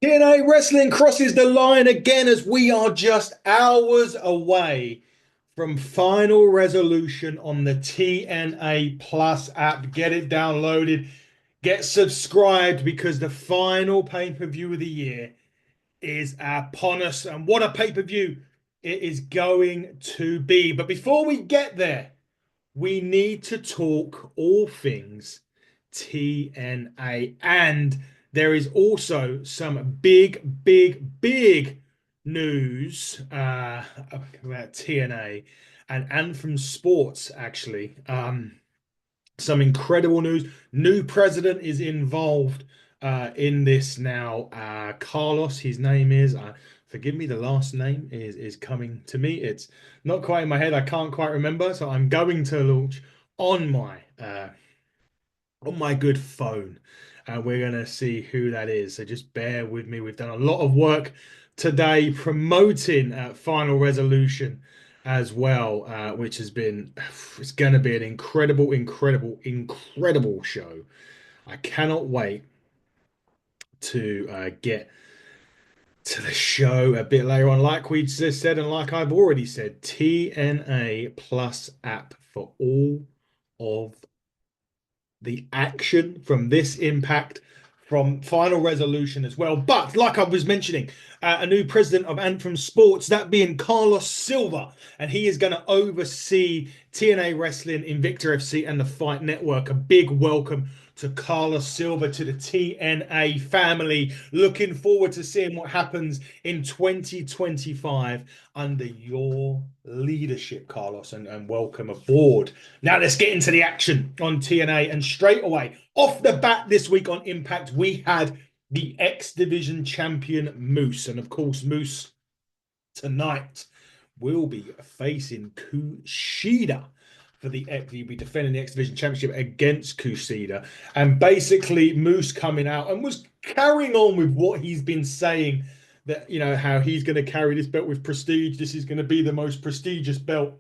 TNA Wrestling crosses the line again as we are just hours away from final resolution on the TNA Plus app. Get it downloaded, get subscribed because the final pay-per-view of the year is upon us. And what a pay-per-view it is going to be. But before we get there, we need to talk all things TNA. And there is also some big news about TNA and Anthem Sports, actually. Some incredible news. New president is involved in this now. Carlos, his name is. Forgive me, the last name is coming to me. It's not quite in my head. I can't quite remember. So I'm going to launch on my good phone, and we're gonna see who that is. So just bear with me. We've done a lot of work today promoting Final Resolution as well, which has been it's going to be an incredible show. I cannot wait to get to the show a bit later on. Like we just said, and like I've already said, TNA Plus app for all of the action from this impact, from Final Resolution as well. But like I was mentioning, a new president of Anthem Sports, that being Carlos Silva, and he is going to oversee TNA Wrestling, Invicta FC, and the Fight Network. A big welcome to Carlos Silva, to the TNA family. Looking forward to seeing what happens in 2025 under your leadership, Carlos, and welcome aboard. Now let's get into the action on TNA. And straight away, off the bat this week on Impact, we had the X Division champion Moose. And of course, Moose tonight will be facing Kushida for the X. He'll be defending the X Division Championship against Kushida. And basically, Moose coming out and was carrying on with what he's been saying, that, you know, how he's going to carry this belt with prestige. This is going to be the most prestigious belt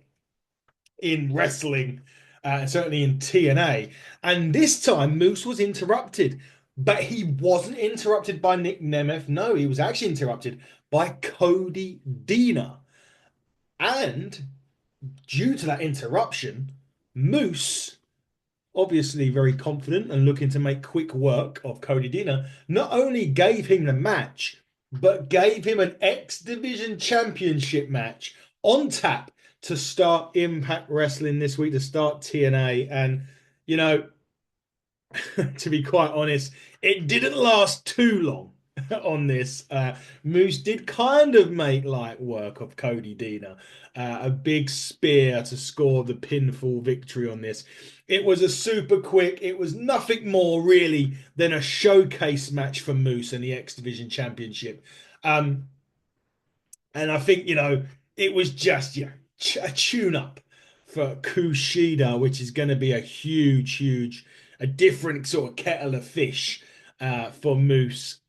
in wrestling, certainly in TNA. And this time, Moose was interrupted, but he wasn't interrupted by Nick Nemeth. No, he was actually interrupted by Cody Deaner. And due to that interruption, Moose, obviously very confident and looking to make quick work of Cody Deaner, not only gave him the match, but gave him an X Division Championship match on tap to start Impact Wrestling this week, to start TNA. And, you know, to be quite honest, it didn't last too long on this. Moose did kind of make light work of Cody Deaner. A big spear to score the pinfall victory on this. It was a super quick, it was nothing more really than a showcase match for Moose and the X Division Championship. Um, and I think, you know, it was just, yeah, a tune up for Kushida, which is going to be a huge, a different sort of kettle of fish for Moose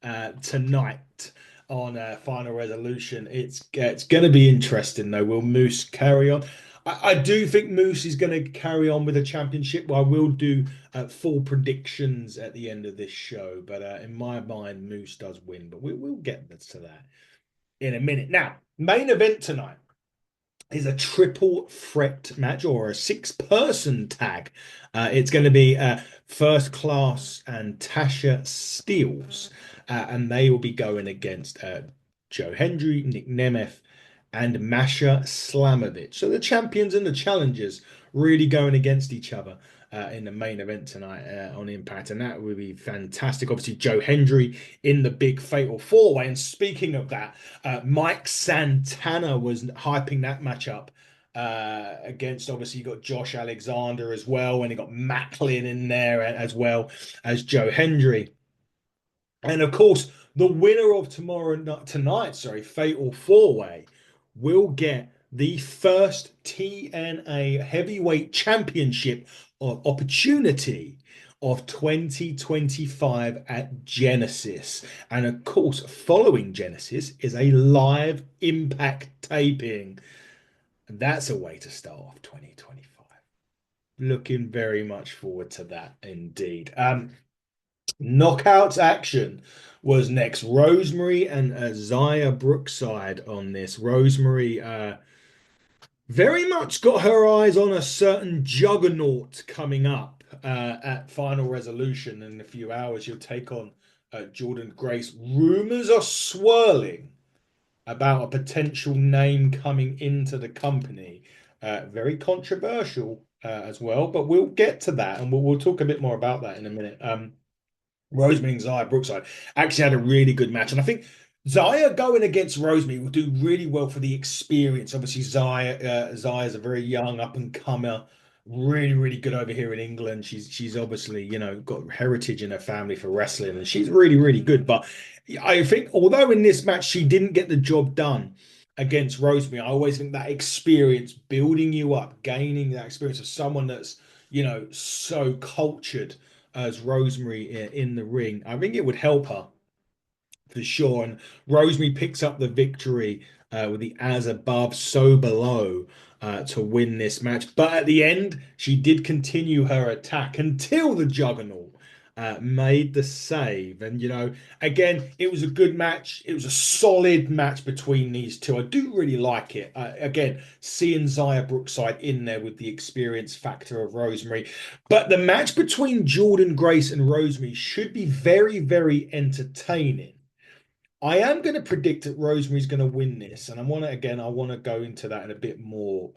tonight on Final Resolution. It's going to be interesting, though. Will Moose carry on? I do think Moose is going to carry on with a championship. I will do full predictions at the end of this show, but in my mind, Moose does win. But we'll get to that in a minute. Now, main event tonight is a triple threat match, or a six-person tag. It's going to be First Class and Tasha Steelz, and they will be going against Joe Hendry, Nick Nemeth, and Masha Slamovich. So the champions and the challengers really going against each other in the main event tonight on Impact, and that would be fantastic. Obviously, Joe Hendry in the big fatal four-way. And speaking of that, Mike Santana was hyping that matchup against, obviously, you got Josh Alexander as well, and you got Macklin in there as well as Joe Hendry. And of course, the winner of tonight, fatal four-way, will get the first TNA Heavyweight Championship opportunity of 2025 at Genesis. And of course, following Genesis is a live Impact taping. That's a way to start off 2025. Looking very much forward to that indeed. Knockouts action was next. Rosemary and Xia Brookside on this. Rosemary very much got her eyes on a certain juggernaut coming up at Final Resolution in a few hours. She'll take on Jordynne Grace. Rumors are swirling about a potential name coming into the company. Very controversial as well, but we'll get to that and we'll talk a bit more about that in a minute. Rosemary and Xia Brookside actually had a really good match, and I think Xia going against Rosemary will do really well for the experience. Obviously, Xia is a very young up and comer, really good over here in England. She's obviously got heritage in her family for wrestling, and she's really good. But I think although in this match she didn't get the job done against Rosemary, I always think that experience building you up, gaining that experience of someone that's so cultured as Rosemary in the ring. I think it would help her for sure. And Rosemary picks up the victory with the as above, so below to win this match. But at the end, she did continue her attack until the Juggernaut made the save. And, again, it was a good match. It was a solid match between these two. I do really like it. Again, seeing Xia Brookside in there with the experience factor of Rosemary. But the match between Jordynne Grace and Rosemary should be very entertaining. I am going to predict that Rosemary's going to win this, and I want to go into that in a bit more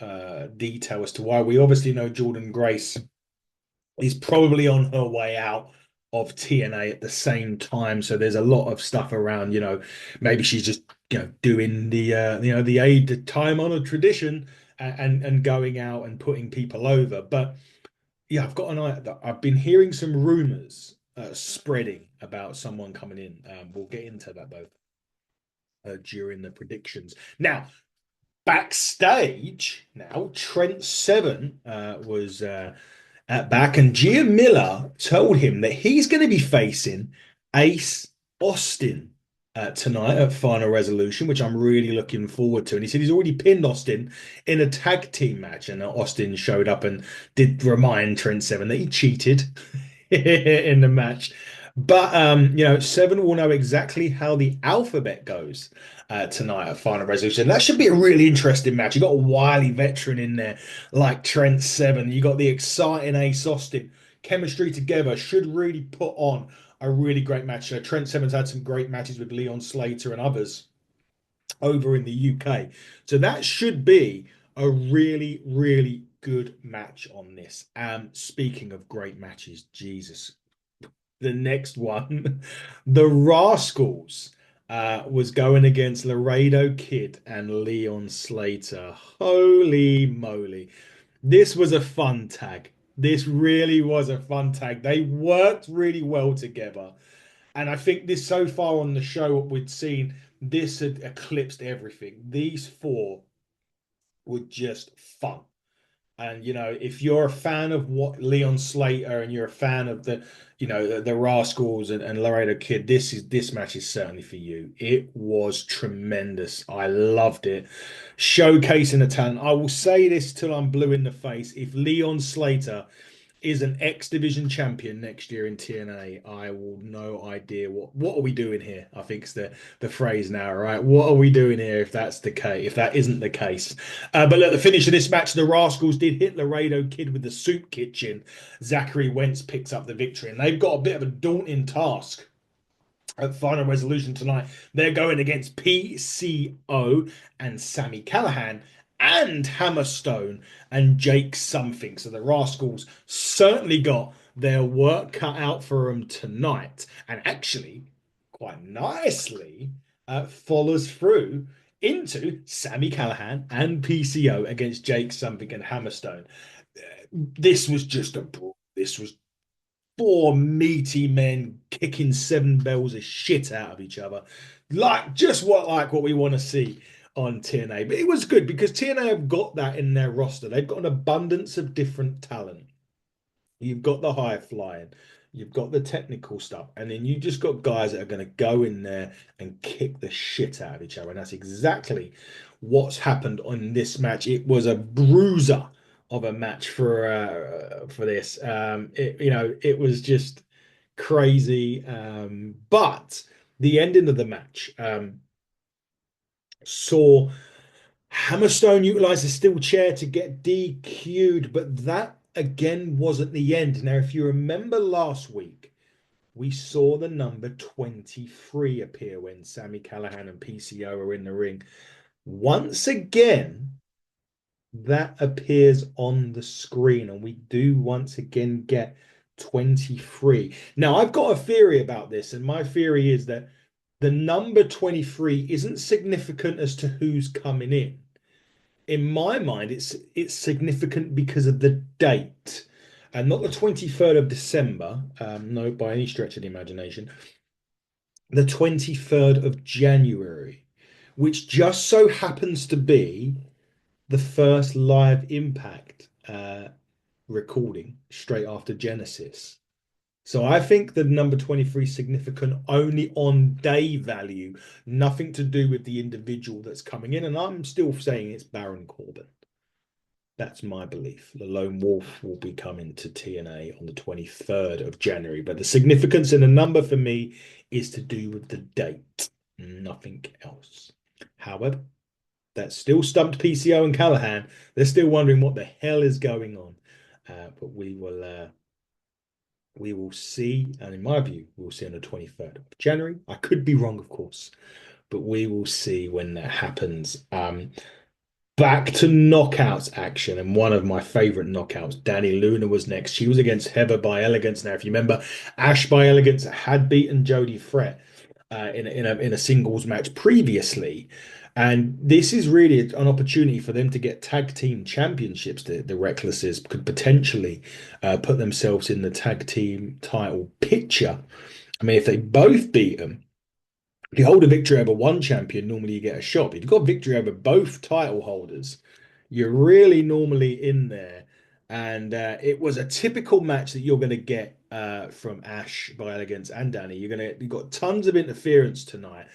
detail as to why. We obviously know Jordynne Grace is probably on her way out of TNA at the same time, so there's a lot of stuff around. Maybe she's just doing the aid the time honored tradition and going out and putting people over. But yeah, I've got an idea. I've been hearing some rumors spreading about someone coming in. We'll get into that though during the predictions. Now, backstage, Trent Seven was at back, and Gia Miller told him that he's going to be facing Ace Austin tonight at Final Resolution, which I'm really looking forward to. And he said he's already pinned Austin in a tag team match, and Austin showed up and did remind Trent Seven that he cheated in the match. But Seven will know exactly how the alphabet goes tonight at Final Resolution. That should be a really interesting match. You got a wily veteran in there like Trent Seven. You got the exciting Ace Austin. Chemistry together should really put on a really great match. Trent Seven's had some great matches with Leon Slater and others over in the UK. So that should be a really good match on this. Speaking of great matches, Jesus, the next one, the Rascalz was going against Laredo Kid and Leon Slater. Holy moly. This was a fun tag. This really was a fun tag. They worked really well together. And I think this so far on the show, what we'd seen, this had eclipsed everything. These four were just fun. And if you're a fan of what Leon Slater and you're a fan of the Rascalz and Laredo Kid, this match is certainly for you. It was tremendous. I loved it. Showcasing the talent. I will say this till I'm blue in the face. If Leon Slater is an X Division champion next year in TNA, I will no idea what are we doing here. I think it's the phrase now, right? What are we doing here if that's the case? If that isn't the case, but look, the finish of this match, the Rascalz did hit Laredo Kid with the soup kitchen. Zachary Wentz picks up the victory, and they've got a bit of a daunting task at Final Resolution tonight. They're going against PCO and Sami Callihan and Hammerstone and Jake something. So the Rascalz certainly got their work cut out for them tonight, and actually quite nicely follows through into Sami Callihan and PCO against Jake something and Hammerstone. This was just a brawl. This was four meaty men kicking seven bells of shit out of each other, like what we want to see on TNA. But it was good because TNA have got that in their roster. They've got an abundance of different talent. You've got the high flying, you've got the technical stuff, and then you just got guys that are going to go in there and kick the shit out of each other. And that's exactly what's happened on this match. It was a bruiser of a match for this. It was just crazy. But the ending of the match saw Hammerstone utilize the steel chair to get DQ'd, but that again wasn't the end. Now, if you remember last week, we saw the number 23 appear when Sami Callihan and PCO are in the ring. Once again, that appears on the screen, and we do once again get 23. Now, I've got a theory about this, and my theory is that the number 23 isn't significant as to who's coming in. In my mind, it's significant because of the date, and not the 23rd of December, no, by any stretch of the imagination, the 23rd of January, which just so happens to be the first live Impact recording straight after Genesis. So I think the number 23 is significant only on day value, nothing to do with the individual that's coming in. And I'm still saying it's Baron Corbin. That's my belief. The Lone Wolf will be coming to TNA on the 23rd of January. But the significance in the number for me is to do with the date, nothing else. However, that still stumped PCO and Callihan. They're still wondering what the hell is going on. But we will see, and in my view, we'll see on the 23rd of January. I could be wrong, of course, but we will see when that happens. Back to knockouts action, and one of my favorite knockouts, Dani Luna was next. She was against Heather by Elegance. Now, if you remember, Ash by Elegance had beaten Jodie Fret in a singles match previously. And this is really an opportunity for them to get tag team championships. The Recklesses could potentially put themselves in the tag team title picture. I mean, if they both beat them, if you hold a victory over one champion, normally you get a shot. But if you've got victory over both title holders, you're really normally in there. And it was a typical match that you're going to get from Ash by Elegance and Dani. You've got tons of interference tonight.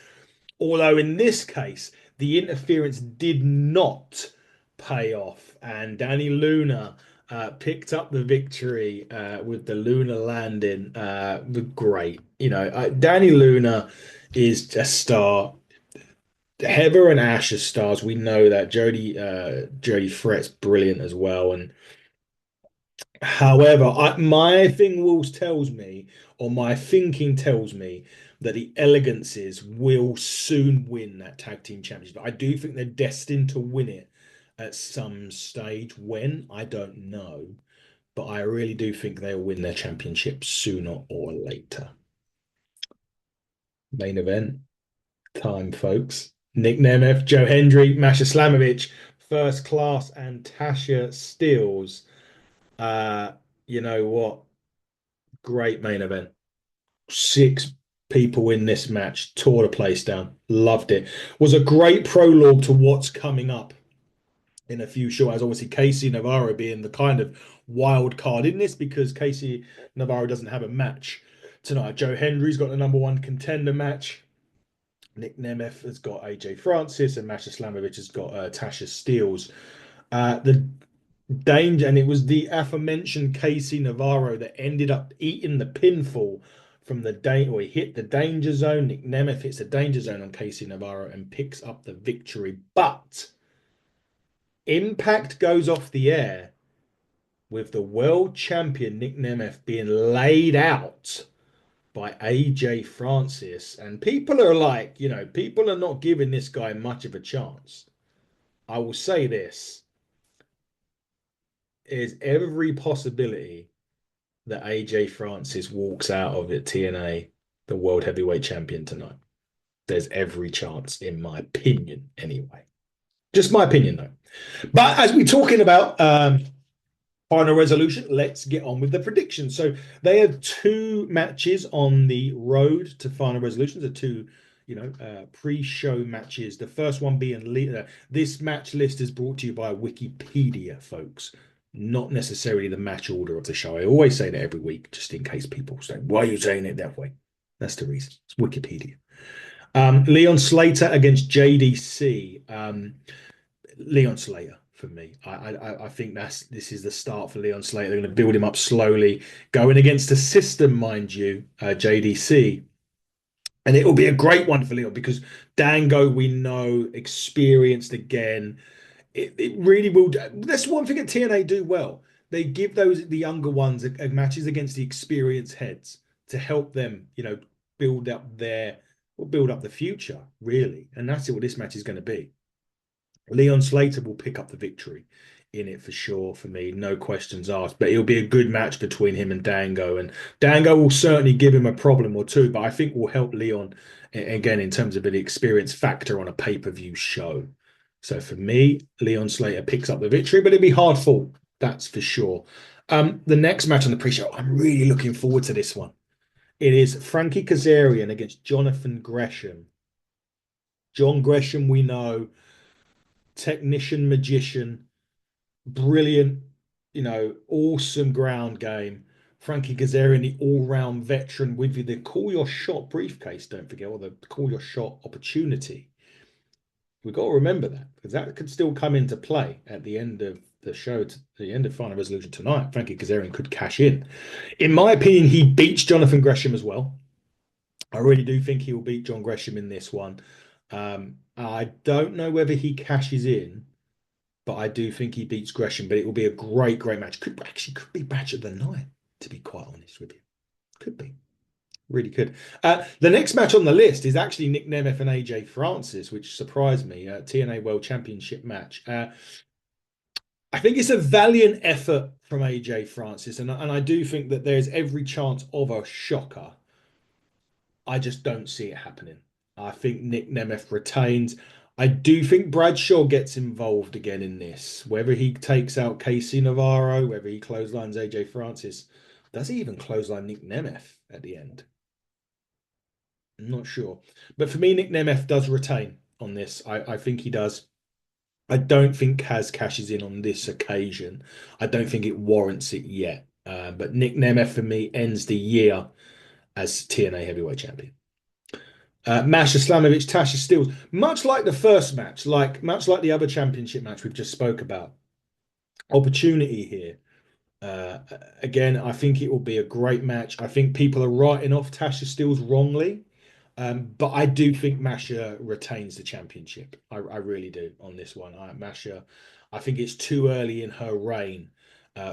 Although in this case, the interference did not pay off, and Dani Luna picked up the victory with the Luna landing. Great, Dani Luna is a star. Heather and Ash are stars. We know that Jodie Fret's brilliant as well, and however, my thinking tells me that the Elegances will soon win that tag team championship. I do think they're destined to win it at some stage. When, I don't know. But I really do think they'll win their championship sooner or later. Main event time, folks. Nick Nemeth, Joe Hendry, Masha Slamovich, First Class, and Tasha Steelz. You know what? Great main event. 6 people in this match, tore the place down. Loved it. Was a great prologue to what's coming up in a few short hours. Obviously, Casey Navarro being the kind of wild card in this, because Casey Navarro doesn't have a match tonight. Joe Hendry's got the #1 contender match. Nick Nemeth has got AJ Francis, and Masha Slamovich has got Tasha Steelz. The danger, and it was the aforementioned Casey Navarro that ended up eating the pinfall from he hit the danger zone. Nick Nemeth hits the danger zone on Casey Navarro and picks up the victory. But Impact goes off the air with the world champion Nick Nemeth being laid out by AJ Francis. And people are like, people are not giving this guy much of a chance. I will say this. There's every possibility that AJ Francis walks out of it TNA the world heavyweight champion tonight. There's every chance, in my opinion, anyway. Just my opinion, though. But as we're talking about final resolution, let's get on with the predictions. So they have 2 matches on the road to final resolutions. The 2 pre-show matches. The first one being this match list is brought to you by Wikipedia, folks. Not necessarily the match order of the show. I always say that every week, just in case people say, why are you saying it that way? That's the reason. It's Wikipedia. Leon Slater against JDC. Leon Slater for me. I think this is the start for Leon Slater. They're going to build him up slowly, going against a system, mind you, JDC. And it will be a great one for Leon because Dango, we know, experienced again. It really will. That's one thing that TNA do well. They give the younger ones matches against the experienced heads to help them, build up build up the future, really. And that's what this match is going to be. Leon Slater will pick up the victory in it for sure for me, no questions asked. But it'll be a good match between him and Dango, and Dango will certainly give him a problem or two, but I think will help Leon again in terms of an experience factor on a pay-per-view show. So for me, Leon Slater picks up the victory, but it'll be hard fought, that's for sure. The next match on the pre-show, I'm really looking forward to this one. It is Frankie Kazarian against Jonathan Gresham. John Gresham, we know, technician, magician, brilliant, awesome ground game. Frankie Kazarian, the all-round veteran with the call your shot briefcase, don't forget, or the call your shot opportunity. We've got to remember that because that could still come into play at the end of the show, to the end of Final Resolution tonight. Frankie Kazarian could cash in. In my opinion, he beats Jonathan Gresham as well. I really do think he will beat John Gresham in this one. I don't know whether he cashes in, but I do think he beats Gresham. But it will be a great, great match. Could be match of the night, to be quite honest with you. Could be. Really could. The next match on the list is actually Nick Nemeth and AJ Francis, which surprised me. TNA World Championship match. I think it's a valiant effort from AJ Francis, and I do think that there's every chance of a shocker. I just don't see it happening. I think Nick Nemeth retains. I do think Bradshaw gets involved again in this. Whether he takes out Casey Navarro, whether he clotheslines AJ Francis, does he even clothesline Nick Nemeth at the end? I'm not sure. But for me, Nick Nemeth does retain on this. I think he does. I don't think Kaz cashes in on this occasion. I don't think it warrants it yet. But Nick Nemeth for me ends the year as TNA Heavyweight Champion. Masha, Slamovich, Tasha Steelz, much like the first match, much like the other championship match we've just spoke about. Opportunity here. Again, I think it will be a great match. I think people are writing off Tasha Steelz wrongly. But I do think Masha retains the championship. I really do on this one. Masha, I think it's too early in her reign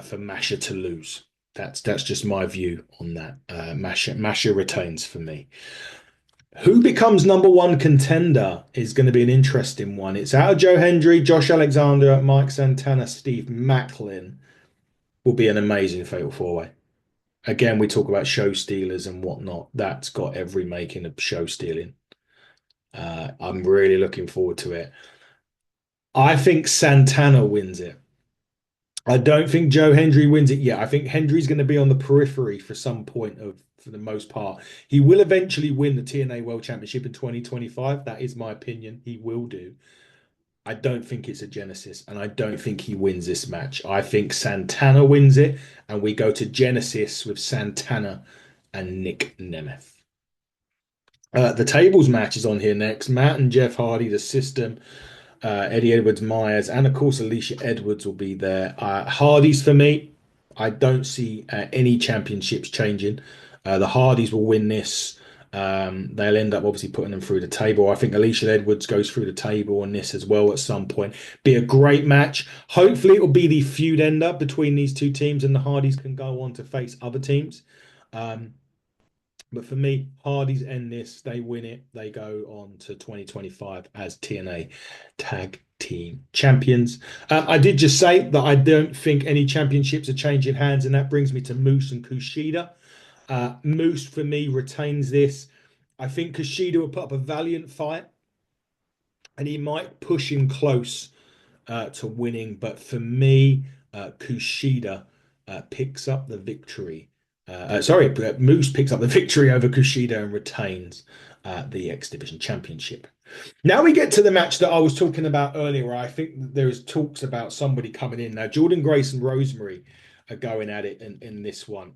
for Masha to lose. That's just my view on that. Masha retains for me. Who becomes number one contender is going to be an interesting one. It's out of Joe Hendry, Josh Alexander, Mike Santana, Steve Macklin. Will be an amazing fatal four-way. Again, we talk about show stealers and whatnot. That's got every making of show stealing. I'm really looking forward to it. I think Santana wins it. I don't think Joe Hendry wins it yet. I think Hendry's going to be on the periphery for some point for the most part. He will eventually win the TNA World Championship in 2025. That is my opinion. He will do. I don't think it's a Genesis, and I don't think he wins this match. I think Santana wins it, and we go to Genesis with Santana and Nick Nemeth. The tables match is on here next. Matt and Jeff Hardy, the system, Eddie Edwards Myers, and of course Alicia Edwards will be there. Hardys for me, I don't see any championships changing. The Hardys will win this. They'll end up obviously putting them through the table. I think Alicia Edwards goes through the table on this as well at some point. Be a great match. Hopefully it will be the feud ender between these two teams and the Hardys can go on to face other teams. But for me, Hardys end this. They win it. They go on to 2025 as TNA Tag Team Champions. I did just say that I don't think any championships are changing hands, and that brings me to Moose and Kushida. Moose, for me, retains this. I think Kushida will put up a valiant fight, and he might push him close to winning. But for me, Kushida picks up the victory. Moose picks up the victory over Kushida and retains the X Division Championship. Now we get to the match that I was talking about earlier, where I think there is talks about somebody coming in. Now, Jordynne Grace and Rosemary are going at it in this one.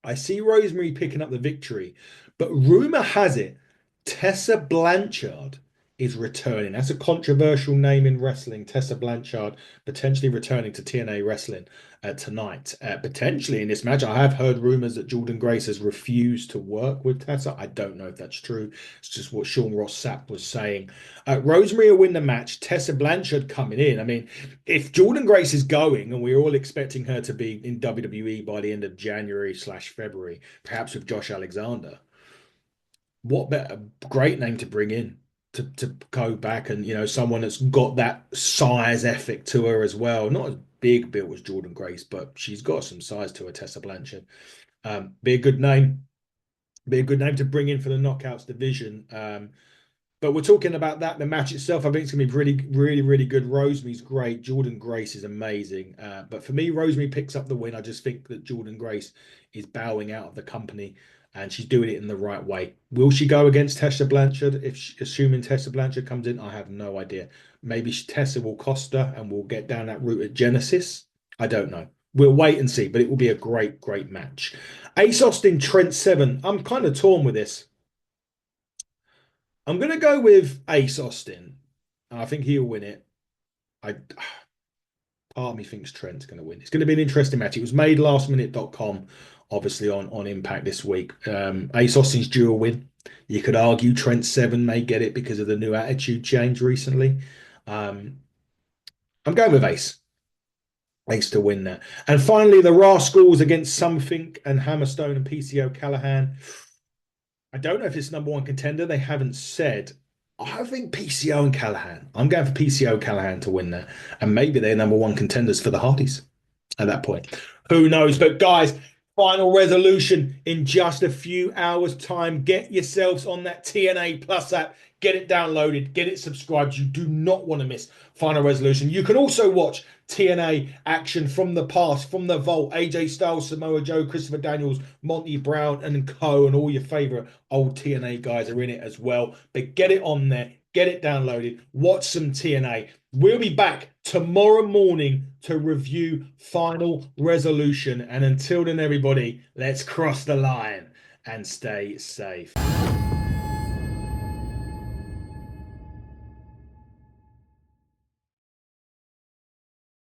I see Rosemary picking up the victory, but rumor has it Tessa Blanchard is returning. That's a controversial name in wrestling. Tessa Blanchard potentially returning to TNA Wrestling tonight. Potentially in this match, I have heard rumors that Jordynne Grace has refused to work with Tessa. I don't know if that's true. It's just what Sean Ross Sapp was saying. Rosemary will win the match. Tessa Blanchard coming in. I mean, if Jordynne Grace is going, and we're all expecting her to be in WWE by the end of January/February, perhaps with Josh Alexander, what better great name to bring in to go back, and someone that's got that size ethic to her as well. Not as big built as Jordynne Grace, but she's got some size to her. Tessa Blanchard, be a good name, to bring in for the Knockouts division. But we're talking about that. The match itself, I think it's going to be really, really, really good. Rosemary's great. Jordynne Grace is amazing. But for me, Rosemary picks up the win. I just think that Jordynne Grace is bowing out of the company, and she's doing it in the right way. Will she go against Tessa Blanchard? Assuming Tessa Blanchard comes in, I have no idea. Maybe Tessa will cost her and we'll get down that route at Genesis. I don't know. We'll wait and see, but it will be a great, great match. Ace Austin, Trent Seven. I'm kind of torn with this. I'm going to go with Ace Austin. I think he'll win it. Part of me thinks Trent's going to win. It's going to be an interesting match. It was made lastminute.com, obviously on Impact this week. Ace Austin's due a win. You could argue Trent Seven may get it because of the new attitude change recently. I'm going with Ace. Ace to win that. And finally, the Rascalz against Something and Hammerstone and PCO Callihan. I don't know if it's number one contender. They haven't said. I think PCO and Callihan. I'm going for PCO Callihan to win that. And maybe they're number one contenders for the Hardys at that point. Who knows? But guys, final resolution in just a few hours' time. Get yourselves on that TNA Plus app. Get it downloaded. Get it subscribed. You do not want to miss Final Resolution. You can also watch TNA action from the past, from the vault. AJ Styles, Samoa Joe, Christopher Daniels, Monty Brown, and Co. And all your favorite old TNA guys are in it as well. But get it on there. Get it downloaded. Watch some TNA. We'll be back tomorrow morning to review Final Resolution. And until then, everybody, let's cross the line and stay safe.